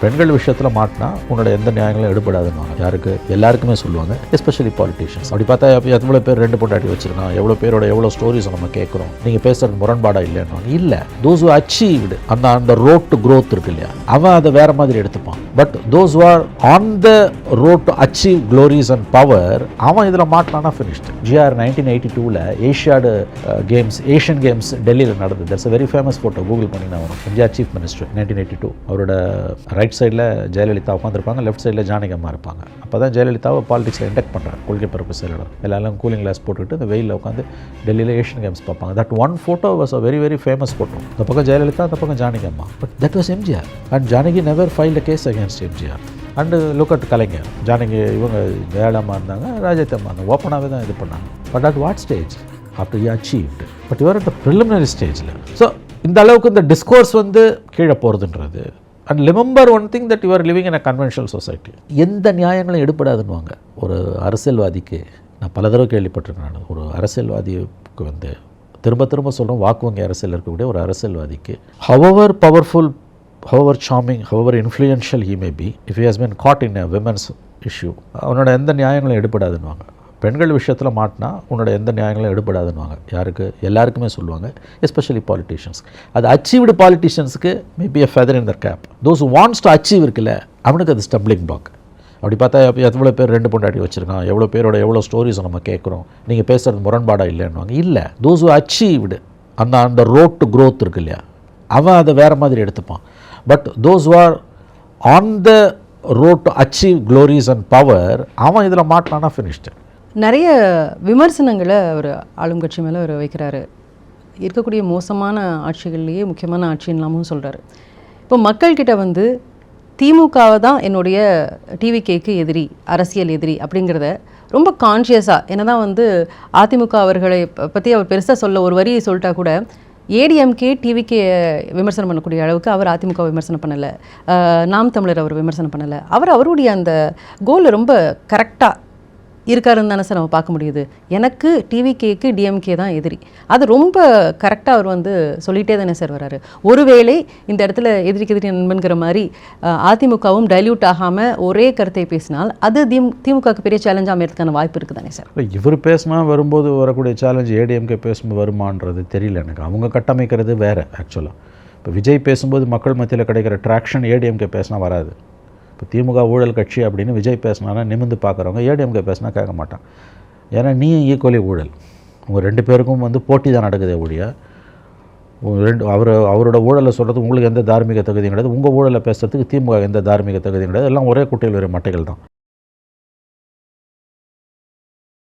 பெண்கள் விஷயத்தில் மாட்டினா உன்னோட எந்த நியாயங்களும் எடுபடாதுன்னு யாருக்கு எல்லாருக்குமே சொல்லுவாங்க, எஸ்பெஷலி பாலிட்டிஷியன்ஸ். அப்படி பார்த்தா எவ்வளோ பேர் ரெண்டு பொண்டாட்டி வச்சிருக்கான், எவ்வளோ பேரோட எவ்வளோ ஸ்டோரிஸ் நம்ம கேட்குறோம், நீங்கள் பேசுறது முரண்பாடாக இல்லைன்னு. இல்லை, தோஸ் ஹூ அச்சீவ்டு அந்த ரோட் டு க்ரோத் இருக்கு இல்லையா, அவன் அதை வேற மாதிரி எடுத்துப்பான். But those who are on the road to achieve glories and power, அவன் இதில் மாட்டினானா finished. GR 1982 Asiad games, Asian games டெல்லியில் நடந்தது. That's a very famous photo, Google பண்ணிங்கன்னா வரும். MGR chief minister 1982. அவரோட ரைட் சைடில் ஜெயலலிதா உட்காந்துருப்பாங்க, லெஃப்ட் சைடில் ஜானகி அம்மா இருப்பாங்க. அப்போ தான் ஜெயலலிதாவை பாலிடிக்ஸில் இன்டெக்ட் பண்ணுறாங்க, கொள்கை பரப்பு செயலாளர். எல்லாரும் கூலிங் கிளாஸ் போட்டுக்கிட்டு இந்த வெயிலில் உட்காந்து டெல்லியில் ஏஷியன் கேம்ஸ் பார்ப்பாங்க. That one photo was a very very famous photo. இந்த பக்கம் ஜெயலலிதா, அந்த பக்கம் ஜானகி அம்மா. But that was MGR and Janaki never filed a case against MGR. And look at Kalaignar. Janaki இவங்க ஜெயலலிதா இருந்தாங்க, ராஜேத்தம்மா இருந்தாங்க. ஓப்பனாகவே தான் இது பண்ணாங்க. But at what stage? After you achieved. But your at preliminary ஸ்டேஜில். ஸோ இந்த அளவுக்கு இந்த டிஸ்கோர்ஸ் வந்து கீழே போகிறதுன்றது. And remember one thing, that you are living in a conventional society. எந்த நியாயங்களும் எடுப்படாதுன்னுவாங்க. ஒரு அரசியல்வாதிக்கு, நான் பல தடவை கேள்விப்பட்டிருக்கேன், நான் ஒரு அரசியல்வாதிக்கு வந்து திரும்ப திரும்ப சொல்கிறோம், வாக்கு வங்கி அரசியல் இருக்கக்கூடிய ஒரு அரசியல்வாதிக்கு, however powerful, however charming, however influential he may be, if he has been caught in a women's issue, அவனோட எந்த நியாயங்களும் எடுபடாதுன்னுவாங்க. பெண்கள் விஷயத்தில் மாட்டினா உன்னோட எந்த நியாயங்களும் எடுபடாதுன்னுவாங்க. யாருக்கு? எல்லாருக்குமே சொல்லுவாங்க, எஸ்பெஷலி பாலிட்டிஷியன்ஸ். அது அச்சீவ்டு பாலிட்டிஷியன்ஸுக்கு maybe a feather in their cap. those who wants to achieve இருக்குல்ல, அவனுக்கு அது ஸ்டம்பிளிங் பிளாக். அப்படி பார்த்தா எவ்வளோ பேர் ரெண்டு பொண்டாட்டி வச்சுருக்கான், எவ்வளோ பேரோட எவ்வளோ ஸ்டோரிஸ் நம்ம கேட்குறோம், நீங்கள் பேசுகிறது முரண்பாடாக இல்லைன்னுவாங்க. இல்லை, those who achieved அந்த ரோட் டு க்ரோத் இருக்கு இல்லையா, அவன் அதை வேறு மாதிரி எடுத்துப்பான். But those who are on the road to achieve glories and power, அவன் இதில் மாட்டினானா ஃபினிஷ்டு. நிறைய விமர்சனங்களை அவர் ஆளும் கட்சி மேலே அவர் வைக்கிறாரு. இருக்கக்கூடிய மோசமான ஆட்சிகள்லேயே முக்கியமான ஆட்சின்லாமும் சொல்கிறாரு. இப்போ மக்கள்கிட்ட வந்து திமுகவை தான் என்னுடைய டிவிகேக்கு எதிரி, அரசியல் எதிரி அப்படிங்கிறத ரொம்ப கான்ஷியஸாக, என்ன தான் வந்து அதிமுக அவர்களை பற்றி அவர் பெருசாக சொல்ல ஒரு வரியை சொல்லிட்டா கூட, ஏடிஎம்கே டிவிக்கே விமர்சனம் பண்ணக்கூடிய அளவுக்கு அவர் அதிமுக விமர்சனம் பண்ணலை, நாம் தமிழர் அவர் விமர்சனம் பண்ணலை. அவருடைய அந்த கோல் ரொம்ப கரெக்டாக இருக்காருன்னு தானே சார் நம்ம பார்க்க முடியுது. எனக்கு டிவிகேக்கு டிஎம்கே தான் எதிரி, அது ரொம்ப கரெக்டாக அவர் வந்து சொல்லிகிட்டே தானே சார் வராரு. ஒருவேளை இந்த இடத்துல எதிரிக்கு எதிரி நண்பன்கிற மாதிரி அதிமுகவும் டைல்யூட் ஆகாமல் ஒரே கருத்தை பேசினால் அது திமுகவுக்கு பெரிய சேலஞ்சாக அமையறதுக்கான வாய்ப்பு இருக்குது தானே சார்? இவர் பேசினா வரும்போது வரக்கூடிய சேலஞ்ச் ஏடிஎம்கே பேசும்போது வருமானது தெரியல எனக்கு. அவங்க கட்டமைக்கிறது வேறு. ஆக்சுவலாக இப்போ விஜய் பேசும்போது மக்கள் மத்தியில் கிடைக்கிற ட்ராக்ஷன் ஏடிஎம்கே பேசினா வராது. இப்போ திமுக ஊழல் கட்சி அப்படின்னு விஜய் பேசினானா நிமிந்து பார்க்குறவங்க, ஏடிஎம்கே பேசினா கேட்க மாட்டான். ஏன்னா நீயும் ஈக்குவலி ஊழல், உங்கள் ரெண்டு பேருக்கும் வந்து போட்டி தான் நடக்குதே ஒழிய அவரோட ஊழலை சொல்கிறதுக்கு உங்களுக்கு எந்த தார்மீக தகுதியும் கிடையாது, உங்கள் ஊழலை பேசுறதுக்கு திமுக எந்த தார்மீக தகுதியும் கிடையாது. எல்லாம் ஒரே குட்டையில் வரும் மட்டைகள் தான்.